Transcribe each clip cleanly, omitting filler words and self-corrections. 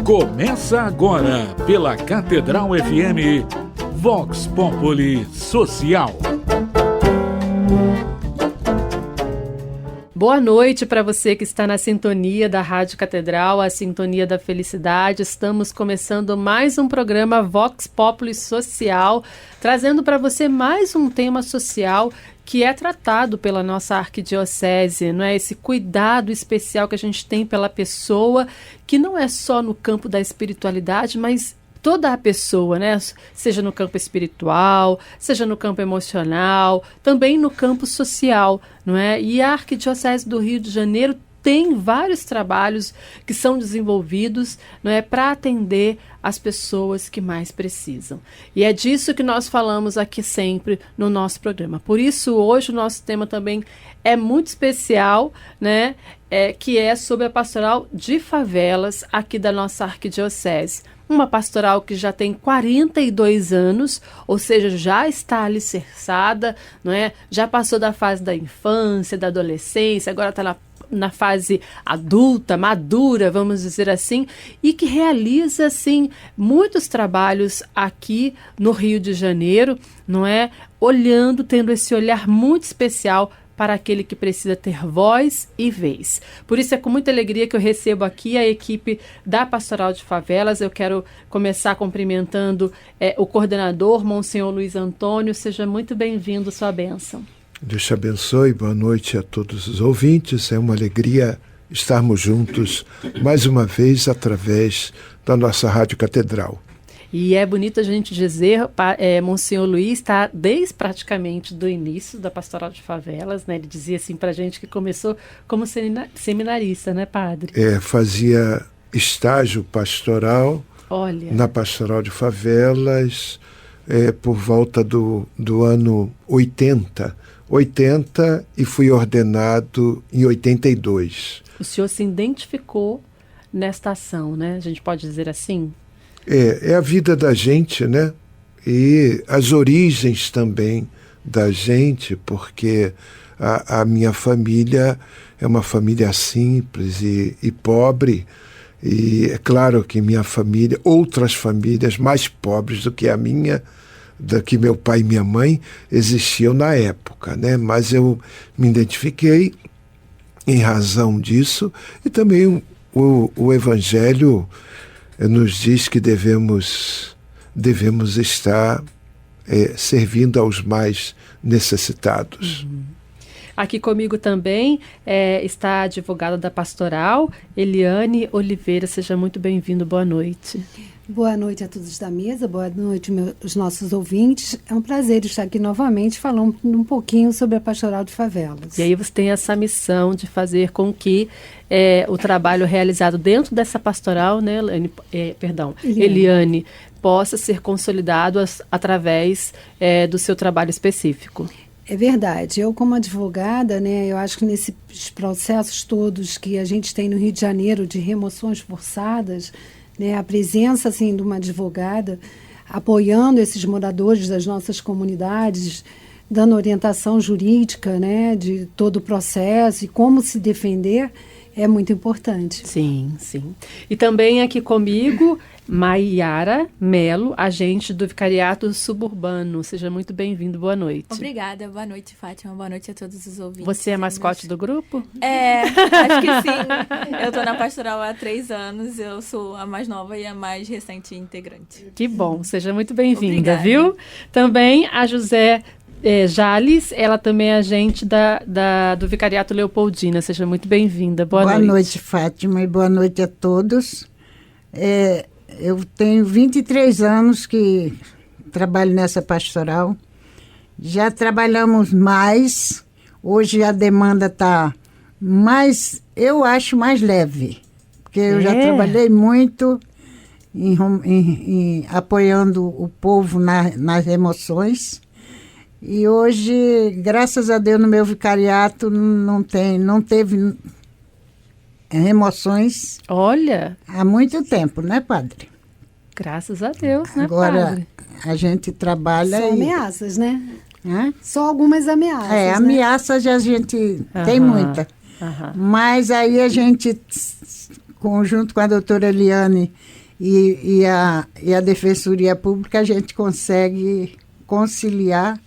Começa agora pela Catedral FM, Vox Populi Social. Boa noite para você que está na sintonia da Rádio Catedral, a sintonia da felicidade. Estamos começando mais um programa Vox Populi Social, trazendo para você mais um tema social que é tratado pela nossa arquidiocese, não é? Esse cuidado especial que a gente tem pela pessoa, que não é só no campo da espiritualidade, mas toda a pessoa, né? Seja no campo espiritual, seja no campo emocional, também no campo social, não é? E a Arquidiocese do Rio de Janeiro tem vários trabalhos que são desenvolvidos, não é, para atender as pessoas que mais precisam. E é disso que nós falamos aqui sempre no nosso programa. Por isso, hoje o nosso tema também é muito especial, né? Que é sobre a pastoral de favelas aqui da nossa arquidiocese. Uma pastoral que já tem 42 anos, ou seja, já está alicerçada, não é? Já passou da fase da infância, da adolescência, agora está na fase adulta, madura, vamos dizer assim, e que realiza, assim, muitos trabalhos aqui no Rio de Janeiro, não é? Olhando, tendo esse olhar muito especial para aquele que precisa ter voz e vez. Por isso é com muita alegria que eu recebo aqui a equipe da Pastoral de Favelas. Eu quero começar cumprimentando o coordenador, Monsenhor Luiz Antônio. Seja muito bem-vindo, sua bênção. Deus te abençoe, boa noite a todos os ouvintes. É uma alegria estarmos juntos mais uma vez através da nossa Rádio Catedral. E é bonito a gente dizer, Monsenhor Luiz está desde praticamente do início da Pastoral de Favelas, né? Ele dizia assim para a gente que começou como seminarista, né, padre? Fazia estágio pastoral. Olha. Na Pastoral de Favelas por volta do ano 80 e fui ordenado em 82. O senhor se identificou nesta ação, né? A gente pode dizer assim? É a vida da gente, né? E as origens também da gente, porque a minha família é uma família simples e pobre, e é claro que minha família, outras famílias mais pobres do que a minha, do que meu pai e minha mãe, existiam na época, né? Mas eu me identifiquei em razão disso, e também o Evangelho nos diz que devemos estar servindo aos mais necessitados. Uhum. Aqui comigo também está a advogada da pastoral, Eliane Oliveira. Seja muito bem-vindo, boa noite. Boa noite a todos da mesa, boa noite os nossos ouvintes. É um prazer estar aqui novamente falando um pouquinho sobre a Pastoral de Favelas. E aí você tem essa missão de fazer com que o trabalho realizado dentro dessa pastoral, né, Eliane, possa ser consolidado através do seu trabalho específico. É verdade. Eu, como advogada, né, eu acho que nesses processos todos que a gente tem no Rio de Janeiro de remoções forçadas, né, a presença assim, de uma advogada apoiando esses moradores das nossas comunidades, dando orientação jurídica, né, de todo o processo e como se defender, é muito importante. Sim, sim. E também aqui comigo, Maiara Melo, agente do Vicariato Suburbano. Seja muito bem-vindo, boa noite. Obrigada, boa noite, Fátima, boa noite a todos os ouvintes. Você é mascote do grupo? Acho que sim. Eu estou na pastoral há 3 anos, eu sou a mais nova e a mais recente integrante. Que bom, seja muito bem-vinda, viu? Também a José Jales, ela também é agente do Vicariato Leopoldina. Seja muito bem-vinda, boa noite. Boa noite, Fátima, e boa noite a todos. Eu tenho 23 anos que trabalho nessa pastoral. Já trabalhamos mais. Hoje a demanda está mais, eu acho, mais leve. Porque eu já trabalhei muito apoiando o povo nas emoções. E hoje, graças a Deus, no meu vicariato não teve remoções. Olha! Há muito tempo, né, padre? Graças a Deus, né, Agora, padre? a gente trabalha Só ameaças, né? Hã? Só algumas ameaças, né? Ameaças a gente tem muita. Mas aí a gente conjunto com a doutora Eliane e a Defensoria Pública, a gente consegue conciliar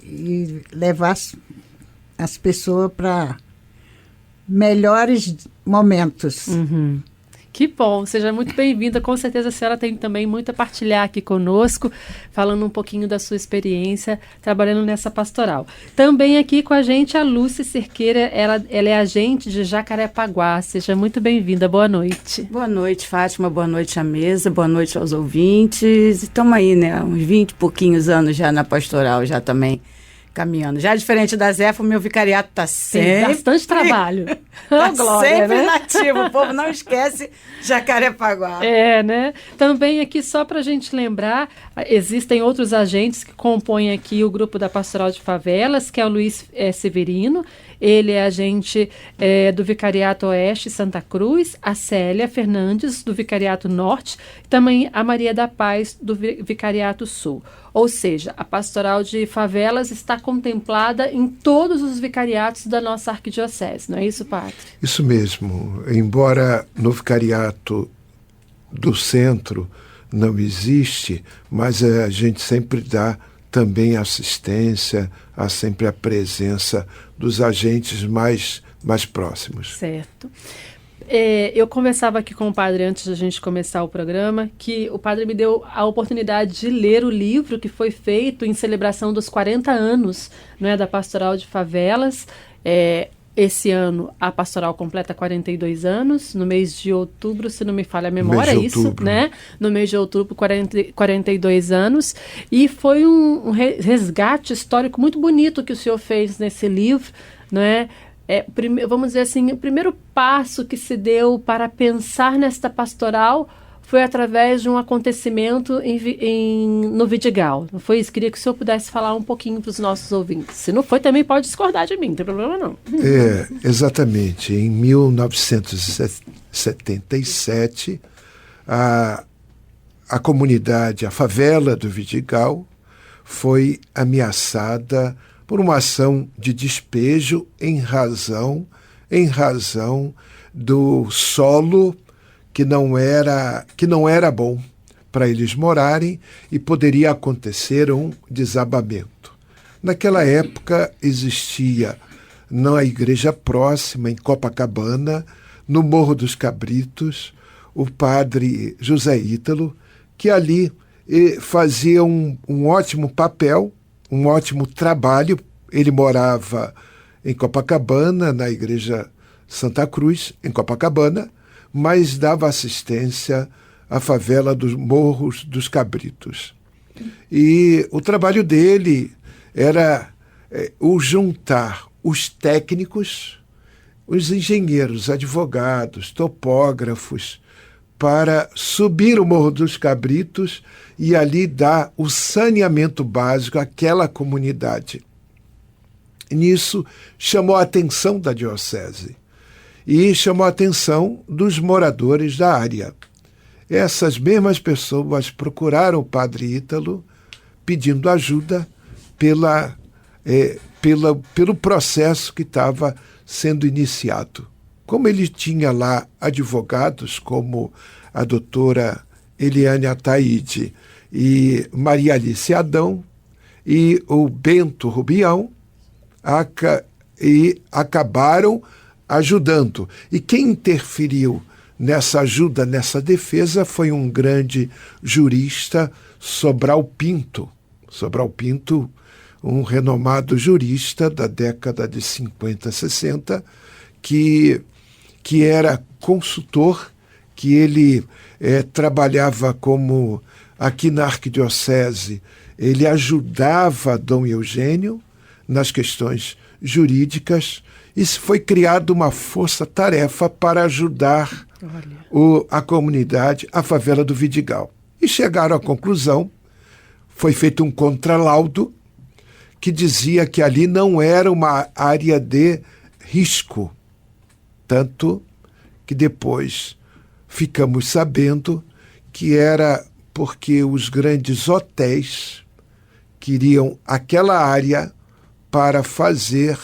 e levar as pessoas para melhores momentos. Uhum. Que bom, seja muito bem-vinda. Com certeza a senhora tem também muito a partilhar aqui conosco, falando um pouquinho da sua experiência trabalhando nessa pastoral. Também aqui com a gente a Lúcia Cerqueira, ela é agente de Jacarepaguá. Seja muito bem-vinda, boa noite. Boa noite, Fátima, boa noite à mesa, boa noite aos ouvintes. Estamos aí, né, uns 20 e pouquinhos anos já na pastoral, já também caminhando. Já diferente da Zefa, o meu vicariato está sempre... Tem bastante trabalho. Tá Glória, sempre né? nativo, o povo não esquece Jacarepaguá. É, né? Também aqui, só para a gente lembrar, existem outros agentes que compõem aqui o grupo da Pastoral de Favelas, que é o Luiz Severino. Ele é agente do Vicariato Oeste Santa Cruz, a Célia Fernandes, do Vicariato Norte, e também a Maria da Paz, do Vicariato Sul. Ou seja, a Pastoral de Favelas está contemplada em todos os vicariatos da nossa arquidiocese, não é isso, padre? Isso mesmo. Embora no vicariato do centro não existe, mas a gente sempre dá também assistência, há sempre a presença dos agentes mais próximos. Certo. Eu conversava aqui com o padre antes da gente começar o programa, que o padre me deu a oportunidade de ler o livro que foi feito em celebração dos 40 anos, não é, da Pastoral de Favelas. Esse ano a Pastoral completa 42 anos, no mês de outubro, se não me falha a memória, é isso, né? No mês de outubro, 42 anos. E foi um resgate histórico muito bonito que o senhor fez nesse livro, não é? Vamos dizer assim, o primeiro passo que se deu para pensar nesta pastoral foi através de um acontecimento no Vidigal. Não foi isso? Queria que o senhor pudesse falar um pouquinho para os nossos ouvintes. Se não foi, também pode discordar de mim, não tem problema não. Exatamente. Em 1977, a comunidade, a favela do Vidigal, foi ameaçada por uma ação de despejo em razão do solo que não era bom para eles morarem e poderia acontecer um desabamento. Naquela época existia na igreja próxima, em Copacabana, no Morro dos Cabritos, o padre José Ítalo, que ali fazia um ótimo papel, um ótimo trabalho. Ele morava em Copacabana, na igreja Santa Cruz, em Copacabana, mas dava assistência à favela dos Morros dos Cabritos. E o trabalho dele era o juntar os técnicos, os engenheiros, advogados, topógrafos, para subir o Morro dos Cabritos e ali dar o saneamento básico àquela comunidade. Nisso chamou a atenção da diocese e chamou a atenção dos moradores da área. Essas mesmas pessoas procuraram o padre Ítalo pedindo ajuda pelo processo que estava sendo iniciado. Como ele tinha lá advogados como a doutora Eliane Ataíde e Maria Alice Adão e o Bento Rubião, e acabaram ajudando. E quem interferiu nessa ajuda, nessa defesa, foi um grande jurista, Sobral Pinto. Sobral Pinto, um renomado jurista da década de 50, 60, que era consultor, que ele trabalhava como, aqui na arquidiocese, ele ajudava Dom Eugênio nas questões jurídicas, e foi criada uma força-tarefa para ajudar a comunidade, a favela do Vidigal. E chegaram à conclusão, foi feito um contralaudo que dizia que ali não era uma área de risco, tanto que depois ficamos sabendo que era porque os grandes hotéis queriam aquela área para fazer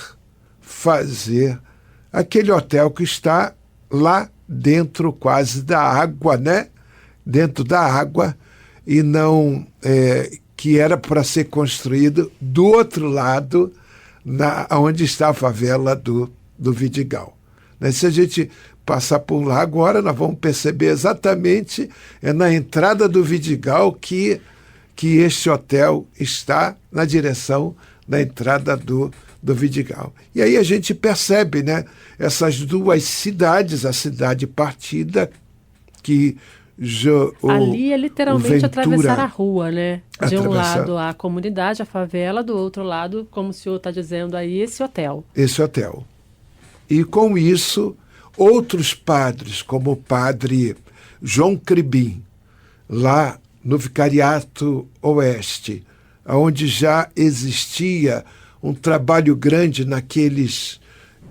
aquele hotel que está lá dentro quase da água, né? Dentro da água, e não que era para ser construído do outro lado, onde está a favela do Vidigal. Né? Se a gente passar por lá agora, nós vamos perceber exatamente, na entrada do Vidigal que este hotel está, na direção da entrada do Vidigal. E aí a gente percebe, né, essas duas cidades, a cidade partida, que ali é literalmente atravessar a rua, né? De um Atravessar. lado a comunidade, a favela, do outro lado, como o senhor está dizendo aí, esse hotel. Esse hotel. E com isso, outros padres, como o padre João Cribim, lá no Vicariato Oeste, onde já existia um trabalho grande naqueles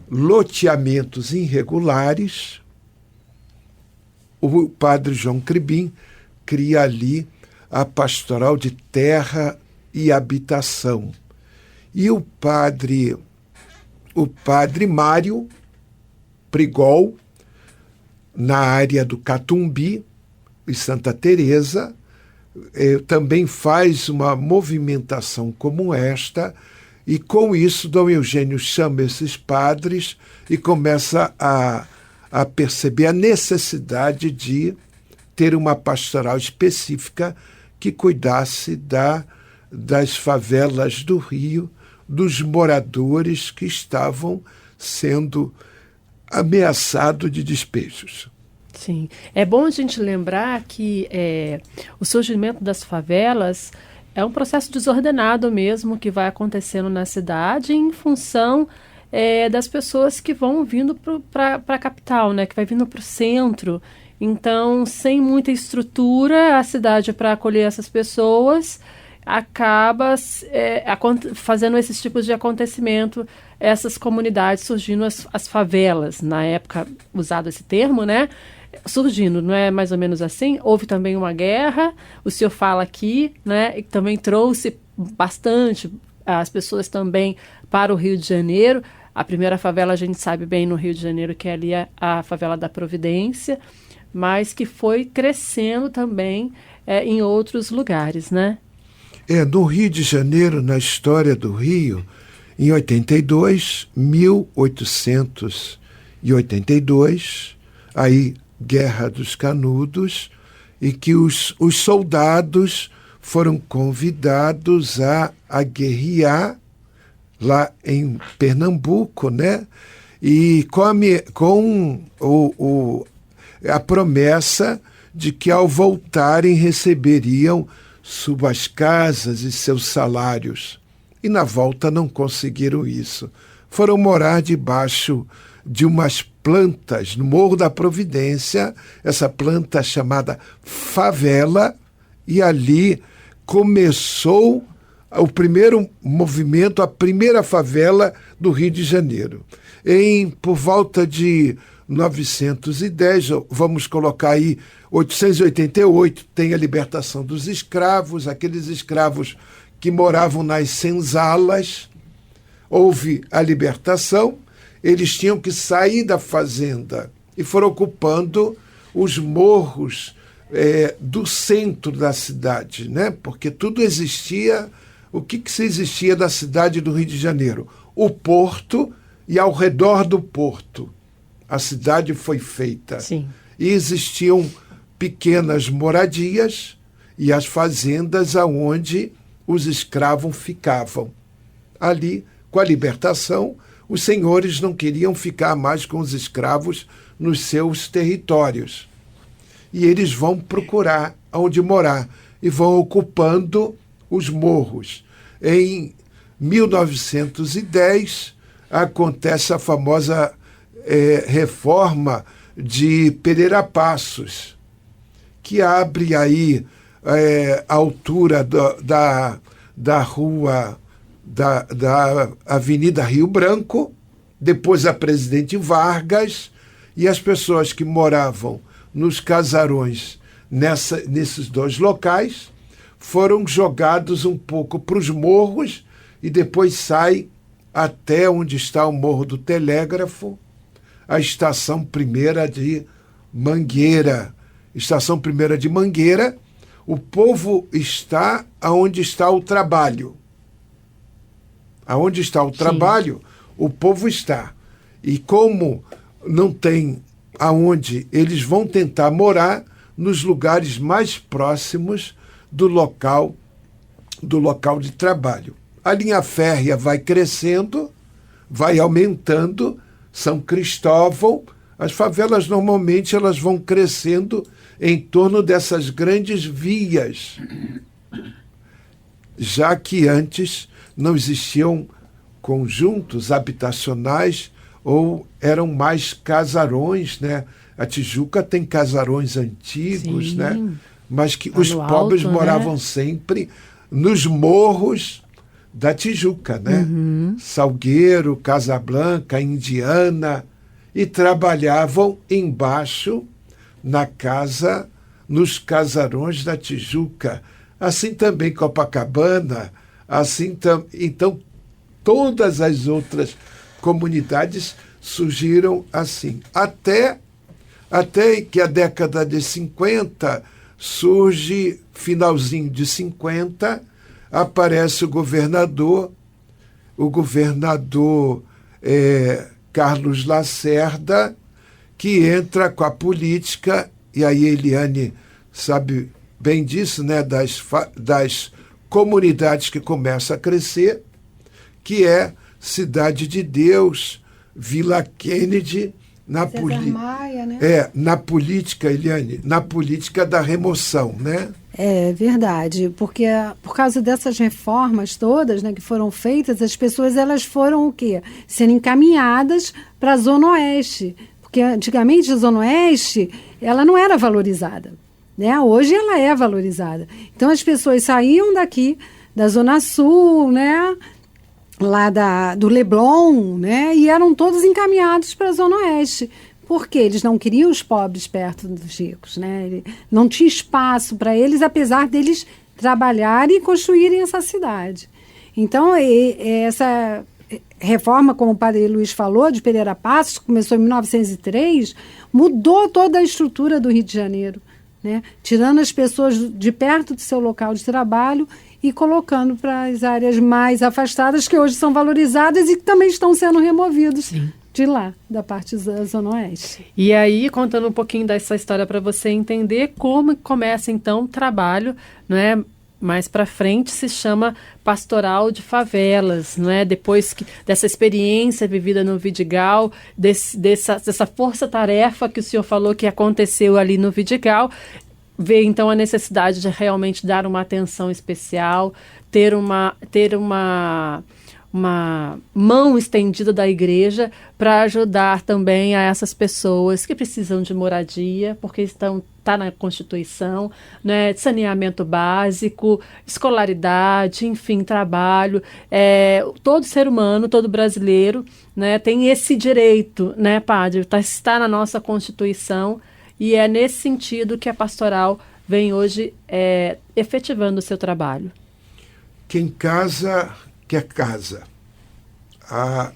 loteamentos irregulares, o padre João Cribim cria ali a pastoral de terra e habitação. E o padre Mário Prigol, na área do Catumbi e Santa Teresa, também faz uma movimentação como esta, e com isso Dom Eugênio chama esses padres e começa a perceber a necessidade de ter uma pastoral específica que cuidasse das favelas do Rio, dos moradores que estavam sendo ameaçados de despejos. Sim. É bom a gente lembrar que o surgimento das favelas é um processo desordenado mesmo que vai acontecendo na cidade em função das pessoas que vão vindo para a capital, né? Que vai vindo para o centro. Então, sem muita estrutura, a cidade para acolher essas pessoas acaba fazendo esses tipos de acontecimento, essas comunidades surgindo, as favelas, na época usado esse termo, né? Surgindo, não é mais ou menos assim? Houve também uma guerra, o senhor fala aqui, né? E também trouxe bastante as pessoas também para o Rio de Janeiro. A primeira favela a gente sabe bem no Rio de Janeiro, que é ali a favela da Providência, mas que foi crescendo também em outros lugares, né? No Rio de Janeiro, na história do Rio, em 1882, aí Guerra dos Canudos, e que os soldados foram convidados a guerrear lá em Pernambuco, né? E com a promessa de que ao voltarem receberiam suas casas e seus salários. E na volta não conseguiram isso. Foram morar debaixo de umas plantas no Morro da Providência, essa planta chamada favela, e ali começou o primeiro movimento, a primeira favela do Rio de Janeiro. Por volta de 910, vamos colocar aí 888, tem a libertação dos escravos, aqueles escravos que moravam nas senzalas. Houve a libertação, eles tinham que sair da fazenda e foram ocupando os morros do centro da cidade, né? Porque tudo existia. O que se existia da cidade do Rio de Janeiro? O porto, e ao redor do porto a cidade foi feita. Sim. E existiam pequenas moradias e as fazendas aonde os escravos ficavam. Ali, com a libertação, os senhores não queriam ficar mais com os escravos nos seus territórios. E eles vão procurar onde morar e vão ocupando os morros. Em 1910, acontece a famosa reforma de Pereira Passos, que abre aí a altura da rua, da Avenida Rio Branco, depois a Presidente Vargas, e as pessoas que moravam nos casarões nesses dois locais foram jogados um pouco para os morros e depois sai até onde está o Morro do Telégrafo, a estação primeira de Mangueira, Estação Primeira de Mangueira, o povo está aonde está o trabalho. Aonde está o trabalho, o povo está. E como não tem aonde, eles vão tentar morar nos lugares mais próximos do local de trabalho. A linha férrea vai crescendo, vai aumentando. São Cristóvão, as favelas normalmente elas vão crescendo em torno dessas grandes vias, já que antes não existiam conjuntos habitacionais ou eram mais casarões, né? A Tijuca tem casarões antigos, né? Mas que os pobres moravam sempre nos morros da Tijuca, né? Salgueiro, Casablanca, Indiana, e trabalhavam embaixo na casa, nos casarões da Tijuca. Assim também Copacabana, então todas as outras comunidades surgiram assim. Até que a década de 50 surge, finalzinho de 50, aparece o governador Carlos Lacerda, que entra com a política, e aí Eliane sabe bem disso, né, das comunidades que começam a crescer, que é Cidade de Deus, Vila Kennedy, Maia, né? Na política, Eliane, na política da remoção, né? É verdade, porque por causa dessas reformas todas, né, que foram feitas, as pessoas elas foram o quê? Sendo encaminhadas para a Zona Oeste, porque antigamente a Zona Oeste ela não era valorizada, né? Hoje ela é valorizada. Então as pessoas saíam daqui da Zona Sul, né, lá do Leblon, né, e eram todos encaminhados para a Zona Oeste. Porque eles não queriam os pobres perto dos ricos, né? Não tinha espaço para eles, apesar deles trabalharem e construírem essa cidade. Então, essa reforma, como o padre Luiz falou, de Pereira Passos, que começou em 1903, mudou toda a estrutura do Rio de Janeiro, né? Tirando as pessoas de perto do seu local de trabalho e colocando para as áreas mais afastadas, que hoje são valorizadas e que também estão sendo removidos. Sim. De lá, da parte da Zona Oeste. E aí, contando um pouquinho dessa história para você entender como começa, então, o trabalho, né? Mais para frente se chama Pastoral de Favelas, né? Depois dessa experiência vivida no Vidigal, dessa força-tarefa que o senhor falou que aconteceu ali no Vidigal, vê então a necessidade de realmente dar uma atenção especial, ter uma mão estendida da igreja para ajudar também a essas pessoas que precisam de moradia, porque está na Constituição, né, saneamento básico, escolaridade, enfim, trabalho. Todo ser humano, todo brasileiro, né, tem esse direito, né, padre? Está na nossa Constituição, e é nesse sentido que a pastoral vem hoje efetivando o seu trabalho. Quem casa quer casa. A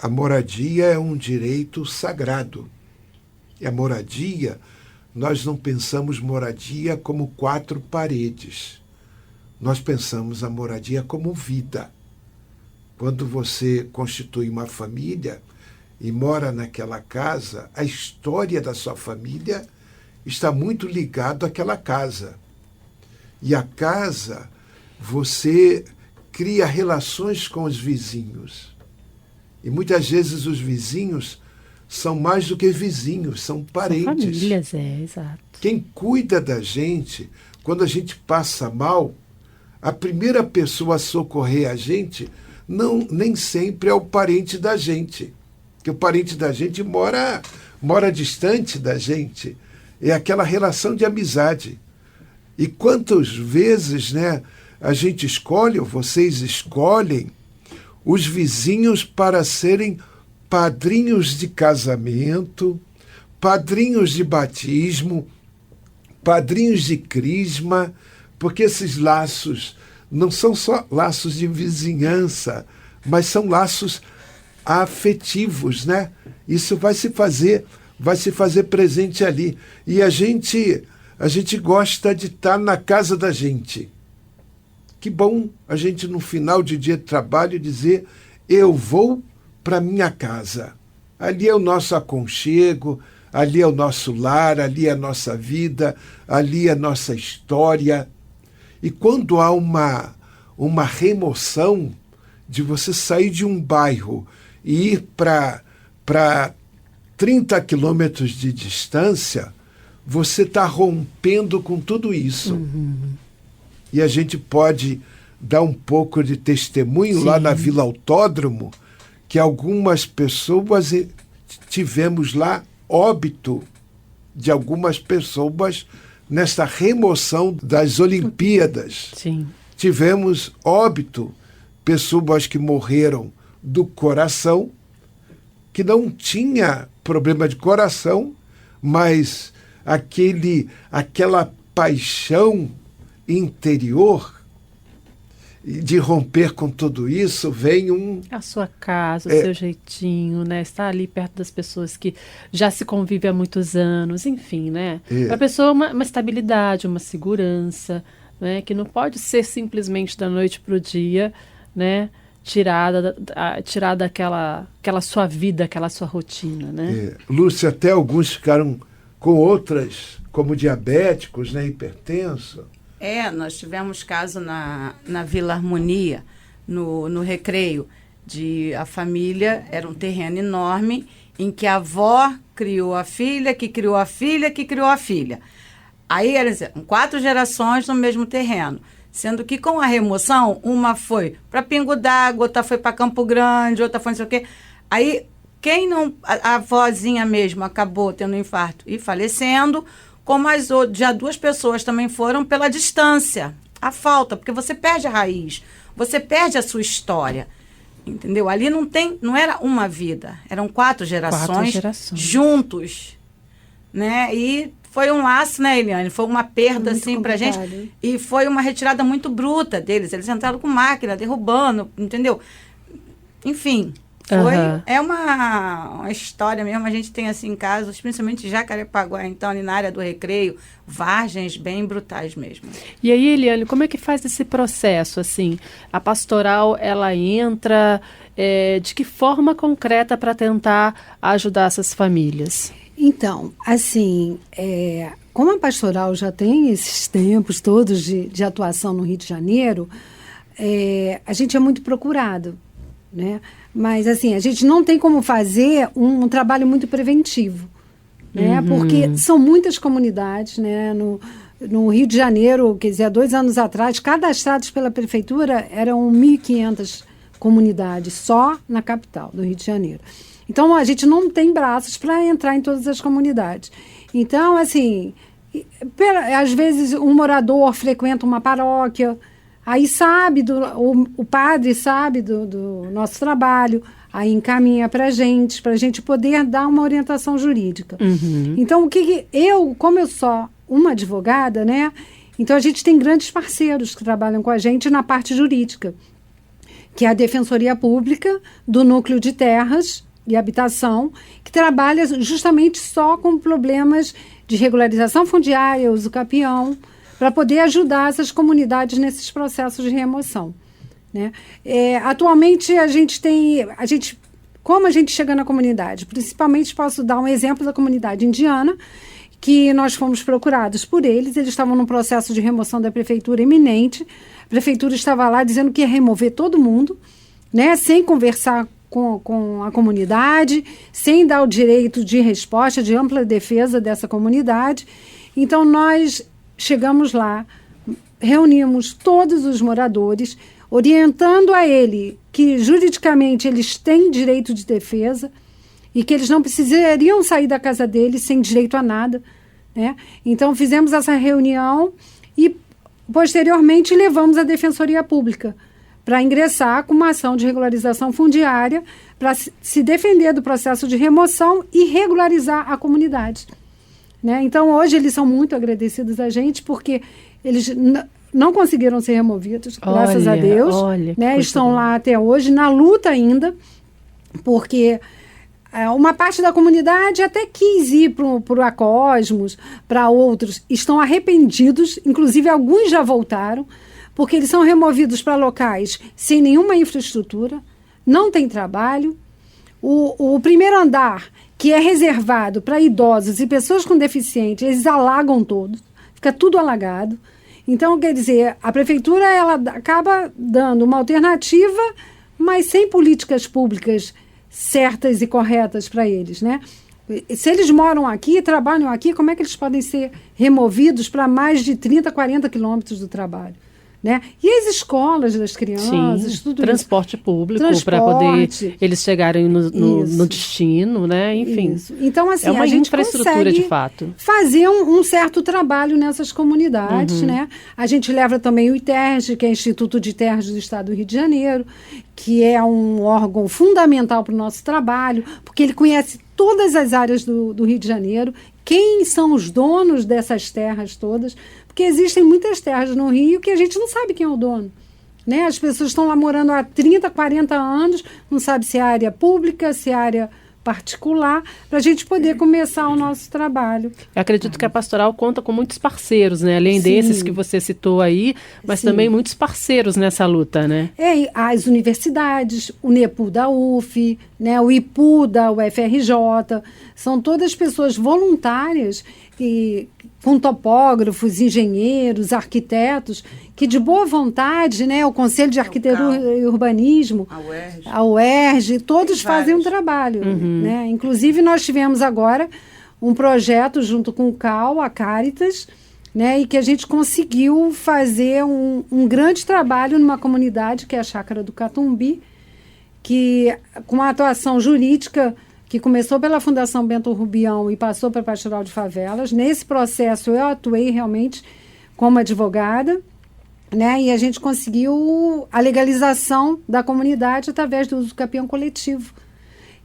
moradia é um direito sagrado. E a moradia, nós não pensamos moradia como 4 paredes. Nós pensamos a moradia como vida. Quando você constitui uma família e mora naquela casa, a história da sua família está muito ligada àquela casa. E a casa, você cria relações com os vizinhos. E muitas vezes os vizinhos são mais do que vizinhos, são parentes. São famílias, exato. Quem cuida da gente, quando a gente passa mal, a primeira pessoa a socorrer a gente nem sempre é o parente da gente. Porque o parente da gente mora distante da gente. É aquela relação de amizade. E quantas vezes, né, a gente escolhe, ou vocês escolhem, os vizinhos para serem padrinhos de casamento, padrinhos de batismo, padrinhos de crisma, porque esses laços não são só laços de vizinhança, mas são laços afetivos, né? Isso vai se fazer, vai se fazer presente ali. E a gente gosta de estar na casa da gente. Que bom a gente, no final de dia de trabalho, dizer: eu vou para minha casa. Ali é o nosso aconchego, ali é o nosso lar, ali é a nossa vida, ali é a nossa história. E quando há uma remoção de você sair de um bairro e ir para 30 quilômetros de distância, você está rompendo com tudo isso. E a gente pode dar um pouco de testemunho. Sim. Lá na Vila Autódromo, que algumas pessoas, tivemos lá óbito de algumas pessoas nessa remoção das Olimpíadas. Sim. Tivemos óbito, pessoas que morreram do coração, que não tinha problema de coração, mas aquela paixão interior de romper com tudo isso, vem a sua casa, o seu jeitinho, né? Estar ali perto das pessoas que já se convivem há muitos anos, enfim, né? Para a pessoa uma estabilidade, uma segurança, né? Que não pode ser simplesmente da noite para o dia, né? Tirada aquela sua vida, aquela sua rotina, né? Lúcia, até alguns ficaram com outras, como diabéticos, né? Hipertenso. Nós tivemos caso na Vila Harmonia, no Recreio, a família, era um terreno enorme, em que a avó criou a filha, que criou a filha, que criou a filha. Aí eram 4 gerações no mesmo terreno, sendo que com a remoção, uma foi para Pingo d'Água, outra foi para Campo Grande, outra foi não sei o quê. Aí, a avózinha mesmo acabou tendo um infarto e falecendo, como já 2 pessoas também foram pela distância, a falta, porque você perde a raiz, você perde a sua história, entendeu? Ali não era uma vida, eram 4 gerações juntos, né? E foi um laço, né, Eliane? Foi uma perda, assim, pra gente, e foi uma retirada muito bruta deles, eles entraram com máquina, derrubando, entendeu? Enfim... É uma história mesmo, a gente tem assim casos, principalmente em Jacarepaguá, então ali na área do Recreio, vargens bem brutais mesmo. E aí, Eliane, como é que faz esse processo, assim? A pastoral, ela entra de que forma concreta para tentar ajudar essas famílias? Então, assim, como a pastoral já tem esses tempos todos de atuação no Rio de Janeiro, a gente é muito procurado, né? Mas, assim, a gente não tem como fazer um trabalho muito preventivo, né? Porque são muitas comunidades, né? No Rio de Janeiro, quer dizer, há 2 anos atrás, cadastrados pela prefeitura, eram 1.500 comunidades só na capital do Rio de Janeiro. Então, a gente não tem braços para entrar em todas as comunidades. Então, assim, às vezes um morador frequenta uma paróquia, aí sabe, o padre sabe do nosso trabalho, aí encaminha para a gente poder dar uma orientação jurídica. Então, como eu sou uma advogada, né? Então, a gente tem grandes parceiros que trabalham com a gente na parte jurídica, que é a Defensoria Pública do Núcleo de Terras e Habitação, que trabalha justamente só com problemas de regularização fundiária, uso capião, para poder ajudar essas comunidades nesses processos de remoção, né? Atualmente, como a gente chega na comunidade? Principalmente, posso dar um exemplo da comunidade indiana, que nós fomos procurados por eles estavam num processo de remoção da prefeitura iminente, a prefeitura estava lá dizendo que ia remover todo mundo, né, sem conversar com a comunidade, sem dar o direito de resposta, de ampla defesa dessa comunidade. Então, nós chegamos lá, reunimos todos os moradores, orientando a ele que juridicamente eles têm direito de defesa e que eles não precisariam sair da casa deles sem direito a nada, né? Então, fizemos essa reunião e, posteriormente, levamos a Defensoria Pública para ingressar com uma ação de regularização fundiária para se defender do processo de remoção e regularizar a comunidade, né? Então, hoje, eles são muito agradecidos a gente, porque eles não conseguiram ser removidos, graças a Deus, né? Estão lá até hoje, na luta ainda, porque Uma parte da comunidade até quis ir para o Acosmos, para outros, estão arrependidos, inclusive alguns já voltaram, porque eles são removidos para locais sem nenhuma infraestrutura, não tem trabalho. O primeiro andar, que é reservado para idosos e pessoas com deficiência, eles alagam todos, fica tudo alagado. Então, quer dizer, a prefeitura ela acaba dando uma alternativa, mas sem políticas públicas certas e corretas para eles, né? Se eles moram aqui, trabalham aqui, como é que eles podem ser removidos para mais de 30, 40 quilômetros do trabalho? Né? E as escolas das crianças, tudo transporte isso. Público para poder eles chegarem no destino, né? Enfim. Isso. Então, assim, é uma a gente infraestrutura de fato. Fazer um certo trabalho nessas comunidades, né? A gente leva também o ITERJ, que é o Instituto de Terras do Estado do Rio de Janeiro, que é um órgão fundamental para o nosso trabalho, porque ele conhece todas as áreas do Rio de Janeiro, quem são os donos dessas terras todas, porque existem muitas terras no Rio que a gente não sabe quem é o dono. Né? As pessoas estão lá morando há 30, 40 anos, não sabe se é área pública, se é área particular, para a gente poder começar o nosso trabalho. Eu acredito que a pastoral conta com muitos parceiros, né? Além desses que você citou aí, mas também muitos parceiros nessa luta, né? As universidades, o NEPU da UF, né? O IPU da UFRJ, são todas pessoas voluntárias e com topógrafos, engenheiros, arquitetos, que de boa vontade, né, o Conselho de Arquitetura e Urbanismo, a UERJ, todos fazem um trabalho. Né? Inclusive, nós tivemos agora um projeto junto com o CAL, a Caritas, né, e que a gente conseguiu fazer um grande trabalho numa comunidade, que é a Chácara do Catumbi, que com uma atuação jurídica que começou pela Fundação Bento Rubião e passou para a Pastoral de Favelas. Nesse processo, eu atuei realmente como advogada, né? E a gente conseguiu a legalização da comunidade através do uso do capião coletivo.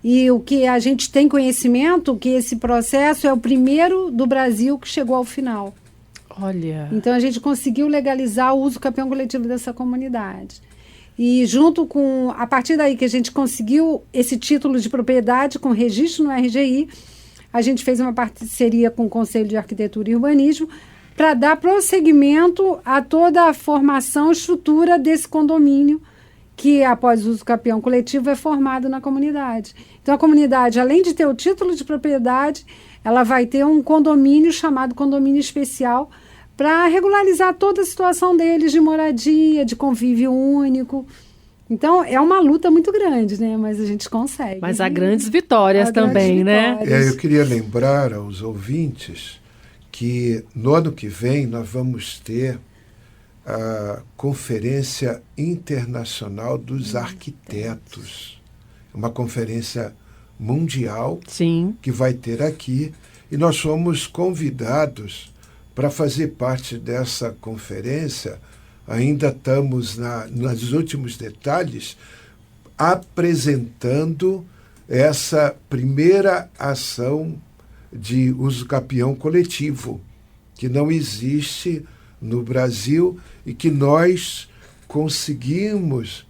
E o que a gente tem conhecimento, que esse processo é o primeiro do Brasil que chegou ao final. Olha! Então, a gente conseguiu legalizar o uso do capião coletivo dessa comunidade. E junto com, a partir daí que a gente conseguiu esse título de propriedade com registro no RGI, a gente fez uma parceria com o Conselho de Arquitetura e Urbanismo para dar prosseguimento a toda a formação e estrutura desse condomínio que, após o uso do capião coletivo, é formado na comunidade. Então, a comunidade, além de ter o título de propriedade, ela vai ter um condomínio chamado condomínio especial, para regularizar toda a situação deles de moradia, de convívio único. Então, é uma luta muito grande, né? Mas a gente consegue. Mas há grandes vitórias também, né? Eu queria lembrar aos ouvintes que no ano que vem nós vamos ter a Conferência Internacional dos Arquitetos. Uma conferência mundial que vai ter aqui. E nós fomos convidados para fazer parte dessa conferência. Ainda estamos nos últimos detalhes, apresentando essa primeira ação de uso capião coletivo, que não existe no Brasil e que nós conseguimos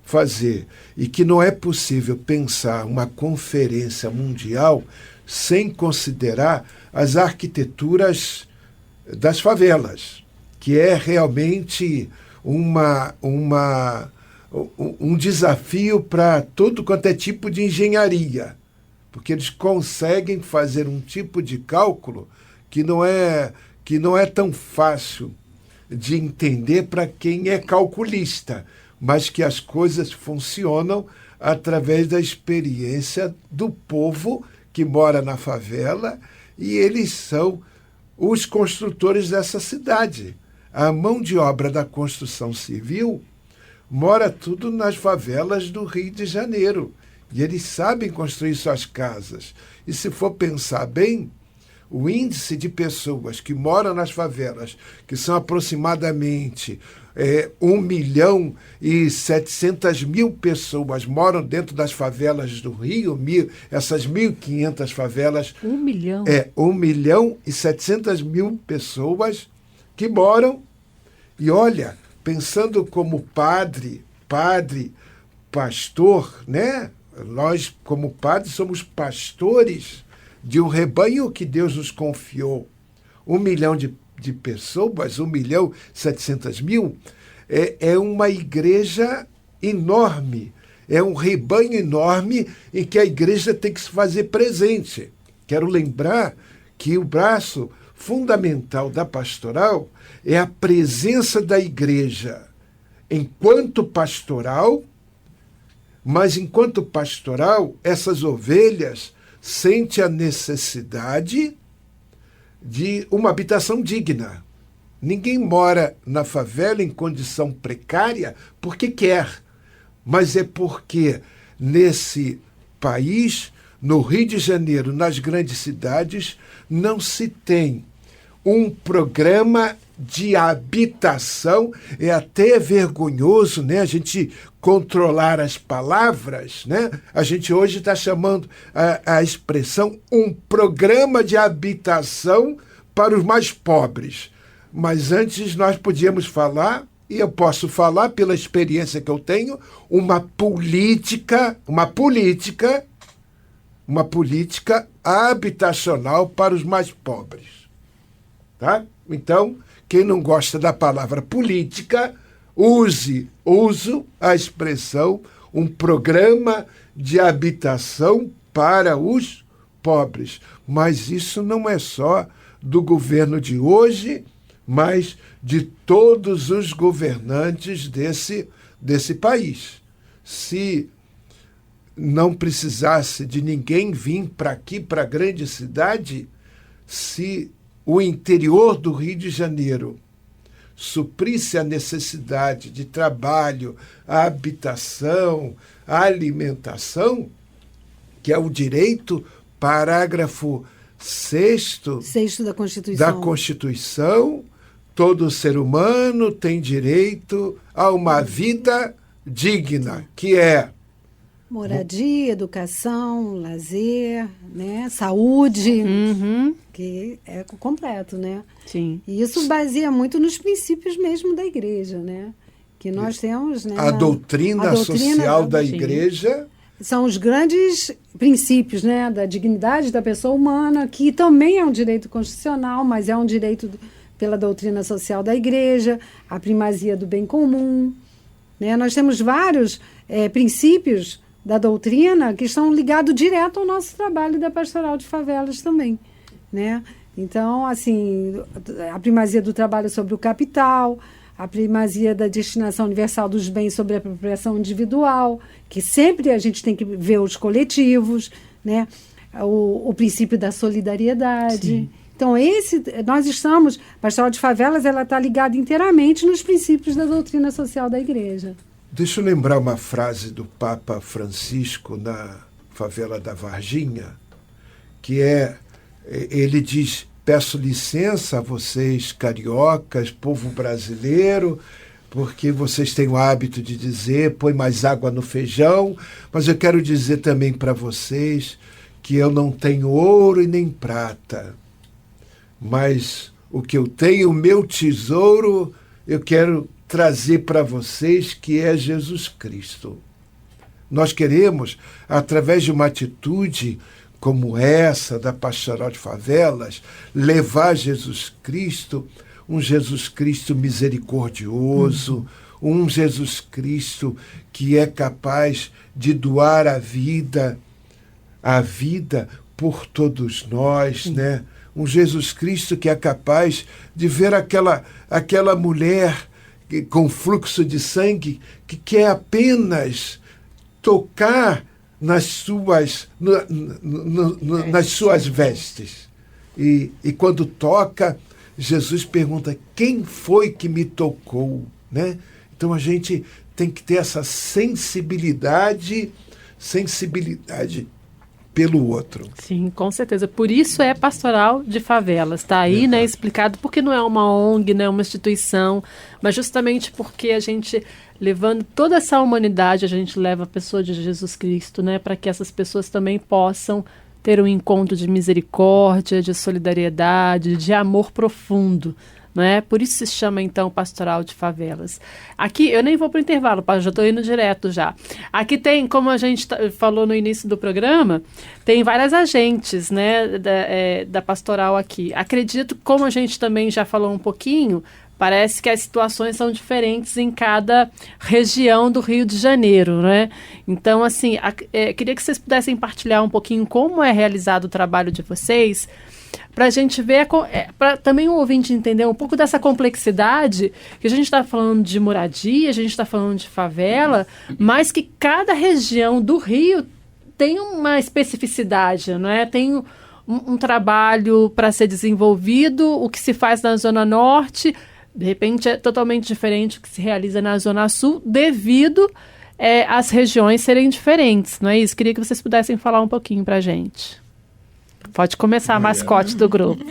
fazer. E que não é possível pensar uma conferência mundial sem considerar as arquiteturas das favelas, que é realmente um desafio para todo quanto é tipo de engenharia, porque eles conseguem fazer um tipo de cálculo que não é tão fácil de entender para quem é calculista, mas que as coisas funcionam através da experiência do povo que mora na favela, e eles são os construtores dessa cidade. A mão de obra da construção civil mora tudo nas favelas do Rio de Janeiro, e eles sabem construir suas casas. E se for pensar bem, o índice de pessoas que moram nas favelas, que são aproximadamente 1.700.000 pessoas moram dentro das favelas do Rio, essas 1.500 favelas. 1 milhão? 1.700.000 pessoas que moram. E olha, pensando como pastor, né? Nós, como padres, somos pastores de um rebanho que Deus nos confiou. 1 milhão de pessoas, 1.700.000, é uma igreja enorme, é um rebanho enorme em que a igreja tem que se fazer presente. Quero lembrar que o braço fundamental da pastoral é a presença da igreja enquanto pastoral, mas enquanto pastoral, essas ovelhas sentem a necessidade de uma habitação digna. Ninguém mora na favela em condição precária porque quer, mas é porque nesse país, no Rio de Janeiro, nas grandes cidades, não se tem um programa de habitação. É até vergonhoso, né, a gente controlar as palavras, né? A gente hoje está chamando a expressão um programa de habitação para os mais pobres. Mas antes nós podíamos falar, e eu posso falar pela experiência que eu tenho, uma política habitacional para os mais pobres. Tá? Então, quem não gosta da palavra política, uso a expressão um programa de habitação para os pobres. Mas isso não é só do governo de hoje, mas de todos os governantes desse país. Se não precisasse de ninguém vir para aqui, para a grande cidade, se o interior do Rio de Janeiro suprisse a necessidade de trabalho, a habitação, a alimentação, que é o direito, parágrafo 6º da Constituição, todo ser humano tem direito a uma vida digna, que é moradia, educação, lazer, né, saúde, que é completo, né? Sim. E isso baseia muito nos princípios mesmo da igreja, né? Que nós temos, né? A doutrina social da igreja são os grandes princípios, né, da dignidade da pessoa humana, que também é um direito constitucional, mas é um direito pela doutrina social da igreja, a primazia do bem comum, né? Nós temos vários princípios da doutrina que estão ligados direto ao nosso trabalho da pastoral de favelas também, né? Então, assim, a primazia do trabalho sobre o capital, a primazia da destinação universal dos bens sobre a apropriação individual, que sempre a gente tem que ver os coletivos, né? O princípio da solidariedade. Sim. Então, nós estamos, a pastoral de favelas, ela está ligada inteiramente nos princípios da doutrina social da igreja. Deixa eu lembrar uma frase do Papa Francisco na favela da Varginha, que ele diz: peço licença a vocês, cariocas, povo brasileiro, porque vocês têm o hábito de dizer, põe mais água no feijão, mas eu quero dizer também para vocês que eu não tenho ouro e nem prata, mas o que eu tenho, o meu tesouro, eu quero trazer para vocês, que é Jesus Cristo. Nós queremos, através de uma atitude como essa da Pastoral de Favelas, levar Jesus Cristo, um Jesus Cristo misericordioso, um Jesus Cristo que é capaz de doar a vida por todos nós, né? Um Jesus Cristo que é capaz de ver aquela mulher com fluxo de sangue que quer apenas tocar nas suas vestes. E quando toca, Jesus pergunta: quem foi que me tocou? Né? Então a gente tem que ter essa sensibilidade pelo outro. Sim, com certeza. Por isso é pastoral de favelas. Está aí, né, explicado, porque não é uma ONG, não é uma instituição, mas justamente porque a gente, levando toda essa humanidade, a gente leva a pessoa de Jesus Cristo, né, para que essas pessoas também possam ter um encontro de misericórdia, de solidariedade, de amor profundo, não é? Por isso se chama, então, Pastoral de Favelas. Aqui, eu nem vou para o intervalo, já estou indo direto já. Aqui tem, como a gente falou no início do programa, tem várias agentes, né, da pastoral aqui. Acredito, como a gente também já falou um pouquinho, parece que as situações são diferentes em cada região do Rio de Janeiro, né? Então, assim, queria que vocês pudessem partilhar um pouquinho como é realizado o trabalho de vocês, para a gente ver, para também o ouvinte entender um pouco dessa complexidade, que a gente está falando de moradia, a gente está falando de favela, mas que cada região do Rio tem uma especificidade, não é? Tem um trabalho para ser desenvolvido, o que se faz na Zona Norte, de repente é totalmente diferente do que se realiza na Zona Sul, devido às regiões serem diferentes, não é isso? Queria que vocês pudessem falar um pouquinho para a gente. Pode começar, mascote do grupo.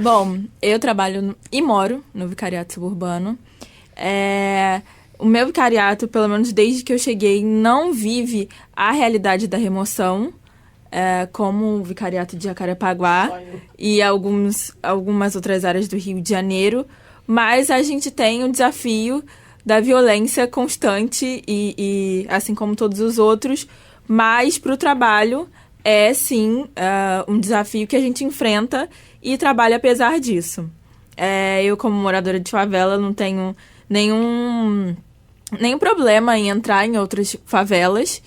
Bom, eu trabalho e moro no vicariato suburbano. O meu vicariato, pelo menos desde que eu cheguei, não vive a realidade da remoção, como o vicariato de Jacarepaguá e algumas outras áreas do Rio de Janeiro, mas a gente tem o desafio da violência constante e assim como todos os outros, mas para o trabalho é sim um desafio que a gente enfrenta e trabalha apesar disso. Eu, como moradora de favela, não tenho nenhum problema em entrar em outras favelas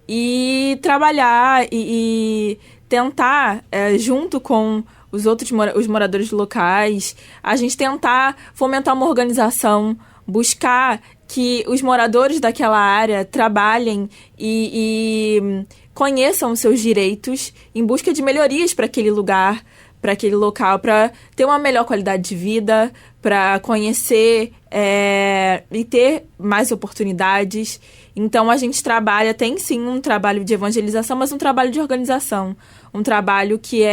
e trabalhar e tentar, junto com os moradores locais, a gente tentar fomentar uma organização, buscar que os moradores daquela área trabalhem e conheçam os seus direitos em busca de melhorias para aquele lugar, para aquele local, para ter uma melhor qualidade de vida, para conhecer e ter mais oportunidades. Então, a gente tem sim um trabalho de evangelização, mas um trabalho de organização. Um trabalho que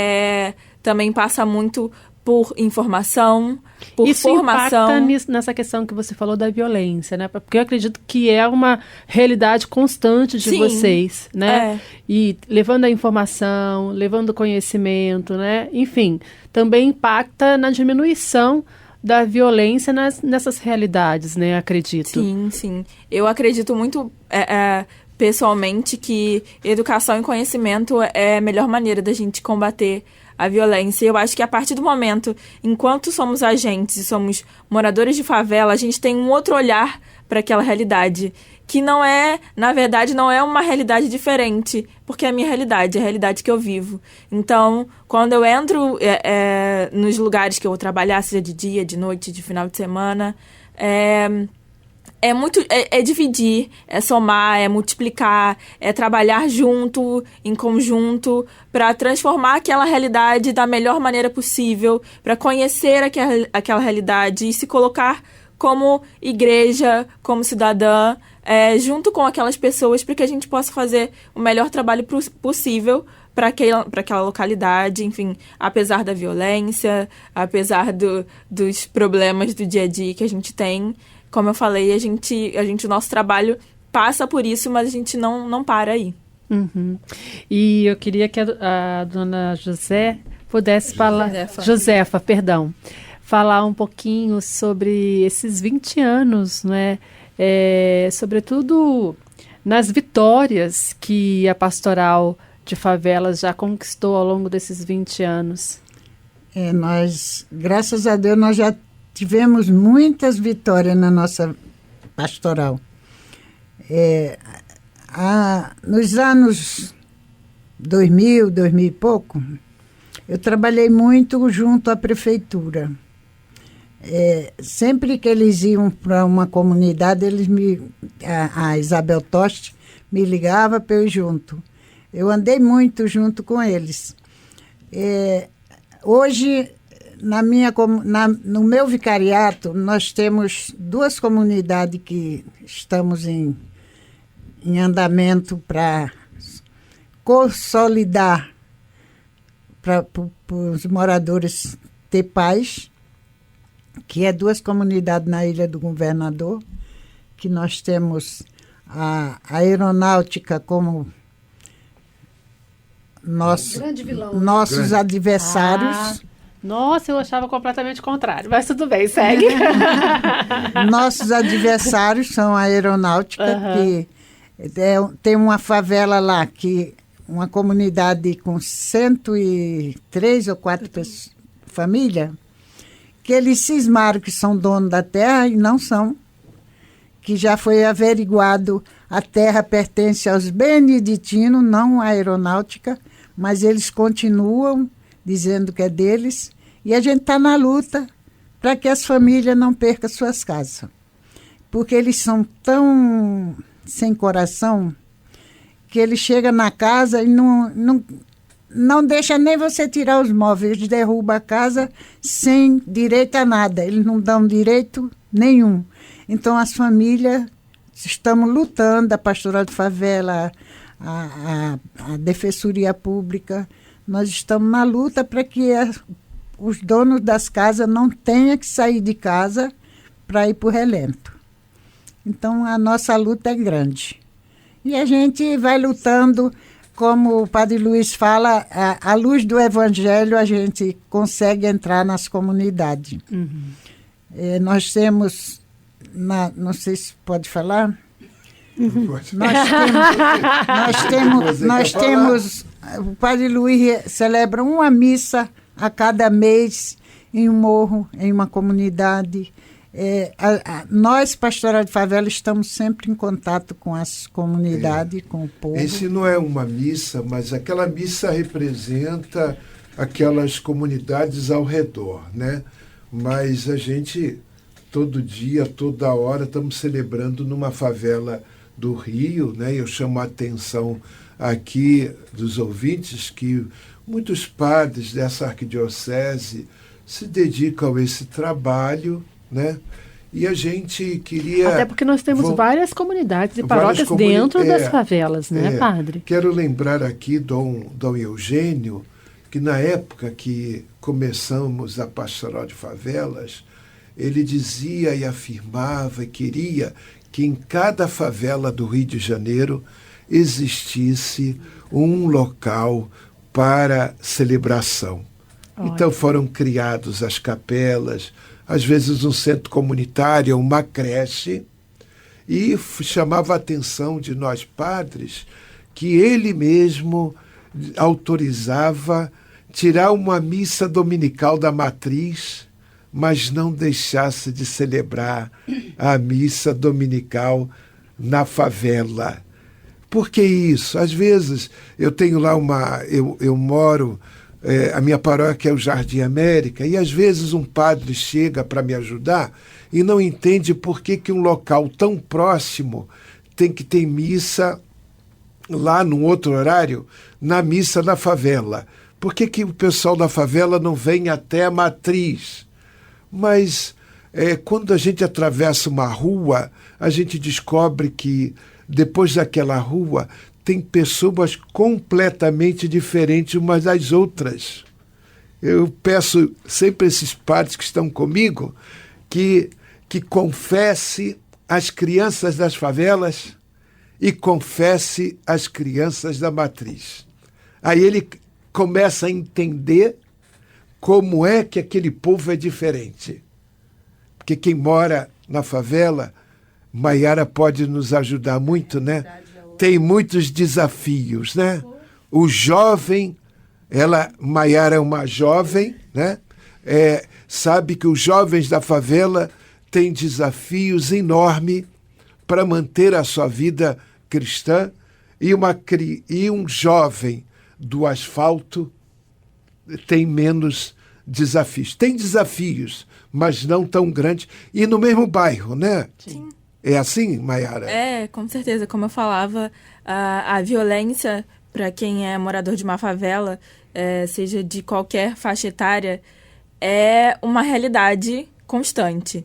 também passa muito por informação, por formação. Isso impacta nessa questão que você falou da violência, né? Porque eu acredito que é uma realidade constante de vocês, né? E levando a informação, levando conhecimento, né? Enfim, também impacta na diminuição da violência nessas realidades, né? Acredito. Sim, sim. Eu acredito muito, pessoalmente, que educação e conhecimento é a melhor maneira da gente combater a violência. Eu acho que a partir do momento, enquanto somos agentes e somos moradores de favela, a gente tem um outro olhar para aquela realidade, que na verdade, não é uma realidade diferente, porque é a minha realidade, é a realidade que eu vivo. Então, quando eu entro nos lugares que eu vou trabalhar, seja de dia, de noite, de final de semana, é dividir, é somar, é multiplicar, é trabalhar junto, em conjunto, para transformar aquela realidade da melhor maneira possível, para conhecer aquela realidade e se colocar como igreja, como cidadã, junto com aquelas pessoas, para que a gente possa fazer o melhor trabalho possível para aquela localidade, enfim, apesar da violência, apesar dos problemas do dia a dia que a gente tem. Como eu falei, o nosso trabalho passa por isso, mas a gente não para aí. Uhum. E eu queria que a dona pudesse falar... Josefa, perdão. Falar um pouquinho sobre esses 20 anos, né? Sobretudo nas vitórias que a Pastoral de Favelas já conquistou ao longo desses 20 anos. Nós, graças a Deus, nós já tivemos muitas vitórias na nossa pastoral. Nos anos 2000 e pouco, eu trabalhei muito junto à prefeitura. Sempre que eles iam para uma comunidade, a Isabel Toste me ligava para eu ir junto. Eu andei muito junto com eles. Hoje, no meu vicariato, nós temos 2 comunidades que estamos em andamento para consolidar para os moradores ter paz, que é 2 comunidades na Ilha do Governador, que nós temos a aeronáutica como nossos adversários. Nossa, eu achava completamente contrário, mas tudo bem, segue. Nossos adversários são a aeronáutica, que tem uma favela lá, uma comunidade com 103 ou 4 famílias, que eles cismaram que são donos da terra e não são, que já foi averiguado, a terra pertence aos beneditinos, não à aeronáutica, mas eles continuam dizendo que é deles, e a gente está na luta para que as famílias não percam suas casas. Porque eles são tão sem coração que eles chegam na casa e não deixa nem você tirar os móveis, eles derrubam a casa sem direito a nada, eles não dão direito nenhum. Então as famílias, estamos lutando, a Pastoral de Favela, a Defensoria Pública, nós estamos na luta para que os donos das casas não tenham que sair de casa para ir para o relento. Então, a nossa luta é grande. E a gente vai lutando, como o Padre Luiz fala, à luz do Evangelho, a gente consegue entrar nas comunidades. Nós temos, não sei se pode falar... Nós temos, o Padre Luiz celebra uma missa a cada mês em um morro, em uma comunidade. Nós, Pastoral de Favela, estamos sempre em contato com as comunidades, com o povo. Esse não é uma missa, mas aquela missa representa aquelas comunidades ao redor, né? Mas a gente, todo dia, toda hora, estamos celebrando numa favela do Rio, né? Eu chamo a atenção aqui dos ouvintes que muitos padres dessa arquidiocese se dedicam a esse trabalho, né? E a gente queria... Até porque nós temos várias comunidades e paróquias dentro das favelas, né, padre? Quero lembrar aqui Dom Eugênio, que na época que começamos a Pastoral de Favelas, ele dizia e afirmava e queria que em cada favela do Rio de Janeiro existisse um local para celebração. Olha. Então foram criados as capelas, às vezes um centro comunitário, uma creche, e chamava a atenção de nós padres que ele mesmo autorizava tirar uma missa dominical da matriz, mas não deixasse de celebrar a missa dominical na favela. Por que isso? Às vezes eu tenho lá eu moro, a minha paróquia é o Jardim América, e às vezes um padre chega para me ajudar e não entende por que um local tão próximo tem que ter missa lá num outro horário, na missa na favela. Por que o pessoal da favela não vem até a matriz? Mas quando a gente atravessa uma rua, a gente descobre que depois daquela rua tem pessoas completamente diferentes umas das outras. Eu peço sempre a esses padres que estão comigo que confesse as crianças das favelas e confesse as crianças da matriz. Aí ele começa a entender como é que aquele povo é diferente. Porque quem mora na favela, Maiara pode nos ajudar muito, né? Tem muitos desafios, né? O jovem, Maiara é uma jovem, né? Sabe que os jovens da favela têm desafios enormes para manter a sua vida cristã, e um jovem do asfalto tem menos desafios. Tem desafios, mas não tão grandes. E no mesmo bairro, né? Sim. É assim, Maiara? Com certeza. Como eu falava, a violência para quem é morador de uma favela, seja de qualquer faixa etária, é uma realidade constante.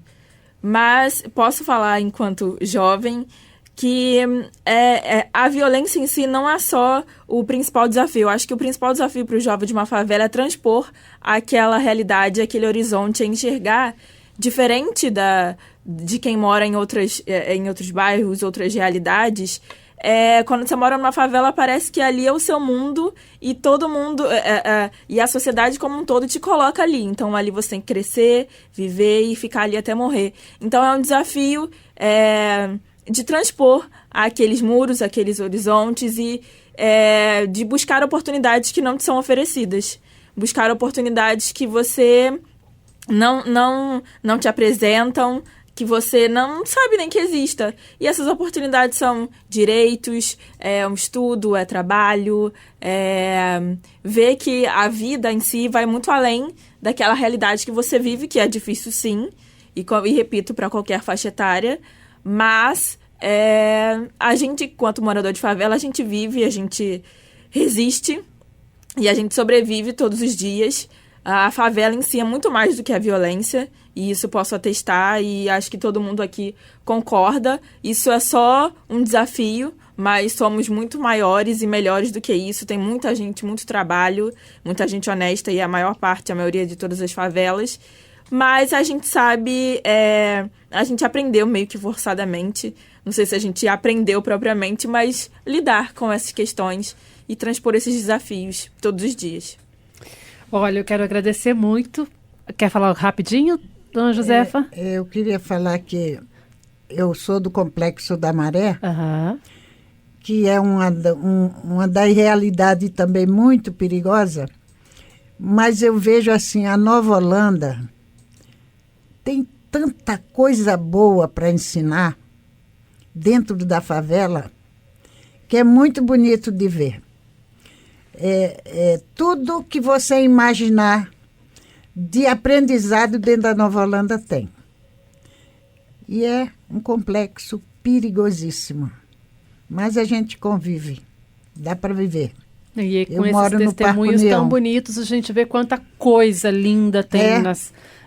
Mas posso falar, enquanto jovem, que a violência em si não é só o principal desafio. Eu acho que o principal desafio para o jovem de uma favela é transpor aquela realidade, aquele horizonte, enxergar diferente de quem mora em outros bairros, outras realidades, quando você mora numa favela, parece que ali é o seu mundo e todo mundo, e a sociedade como um todo te coloca ali. Então, ali você tem que crescer, viver e ficar ali até morrer. Então, é um desafio de transpor aqueles muros, aqueles horizontes e de buscar oportunidades que não te são oferecidas. Buscar oportunidades que você não te apresentam, que você não sabe nem que exista. E essas oportunidades são direitos, um estudo, trabalho, ver que a vida em si vai muito além daquela realidade que você vive, que é difícil sim, e repito, para qualquer faixa etária, mas a gente, enquanto morador de favela, a gente vive, a gente resiste e a gente sobrevive todos os dias. A favela em si é muito mais do que a violência, e isso posso atestar, e acho que todo mundo aqui concorda. Isso é só um desafio, mas somos muito maiores e melhores do que isso. Tem muita gente, muito trabalho, muita gente honesta, e a maioria de todas as favelas. Mas a gente sabe, a gente aprendeu meio que forçadamente, não sei se a gente aprendeu propriamente, mas lidar com essas questões e transpor esses desafios todos os dias. Olha, eu quero agradecer muito. Quer falar rapidinho, dona Josefa? Eu queria falar que eu sou do Complexo da Maré, que é uma da realidade também muito perigosa, mas eu vejo assim, a Nova Holanda tem tanta coisa boa para ensinar dentro da favela que é muito bonito de ver. Tudo que você imaginar de aprendizado dentro da Nova Holanda tem. E é um complexo perigosíssimo. Mas a gente convive, dá para viver. E com esses testemunhos tão bonitos, a gente vê quanta coisa linda tem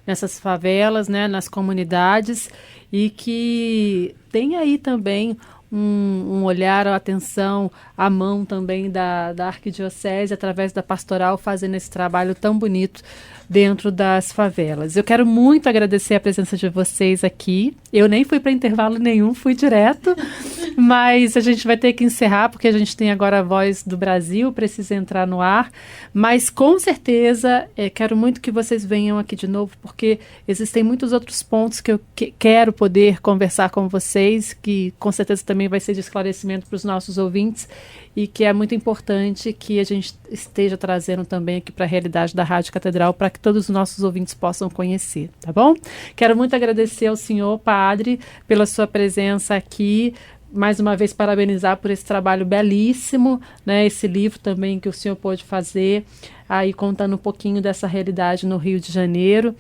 nessas favelas, né, nas comunidades, e que tem aí também um olhar, a atenção, a mão também da Arquidiocese, através da pastoral, fazendo esse trabalho tão bonito dentro das favelas. Eu quero muito agradecer a presença de vocês aqui. Eu nem fui para intervalo nenhum, fui direto, mas a gente vai ter que encerrar, porque a gente tem agora a Voz do Brasil, precisa entrar no ar, mas com certeza quero muito que vocês venham aqui de novo, porque existem muitos outros pontos que eu quero poder conversar com vocês, que com certeza também vai ser de esclarecimento para os nossos ouvintes, e que é muito importante que a gente esteja trazendo também aqui para a realidade da Rádio Catedral, para que todos os nossos ouvintes possam conhecer, tá bom? Quero muito agradecer ao senhor padre pela sua presença aqui, mais uma vez parabenizar por esse trabalho belíssimo, né? Esse livro também que o senhor pôde fazer, aí contando um pouquinho dessa realidade no Rio de Janeiro,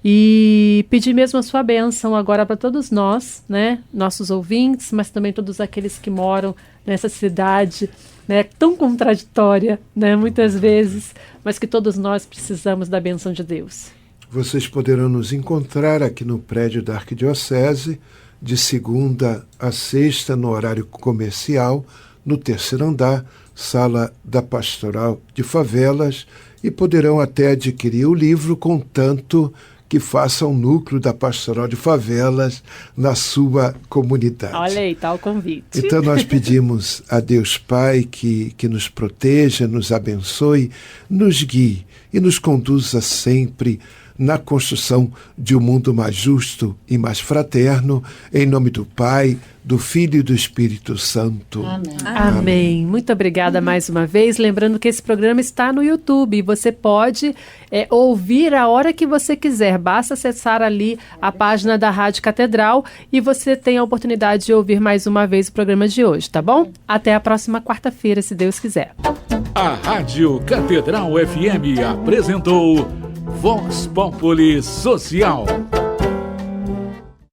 e pedir mesmo a sua bênção agora para todos nós, né? Nossos ouvintes, mas também todos aqueles que moram nessa cidade, né, tão contraditória, né, muitas vezes, mas que todos nós precisamos da bênção de Deus. Vocês poderão nos encontrar aqui no prédio da Arquidiocese, de segunda a sexta, no horário comercial, no 3º andar, sala da Pastoral de Favelas, e poderão até adquirir o livro, contanto que faça um núcleo da Pastoral de Favelas na sua comunidade. Olha aí, tá o convite. Então nós pedimos a Deus Pai que nos proteja, nos abençoe, nos guie e nos conduza sempre na construção de um mundo mais justo e mais fraterno, em nome do Pai, do Filho e do Espírito Santo. Amém. Amém. Muito obrigada mais uma vez. Lembrando que esse programa está no YouTube. Você pode ouvir a hora que você quiser. Basta acessar ali a página da Rádio Catedral e você tem a oportunidade de ouvir mais uma vez o programa de hoje, tá bom? Até a próxima quarta-feira, se Deus quiser. A Rádio Catedral FM apresentou Vox Populi Social.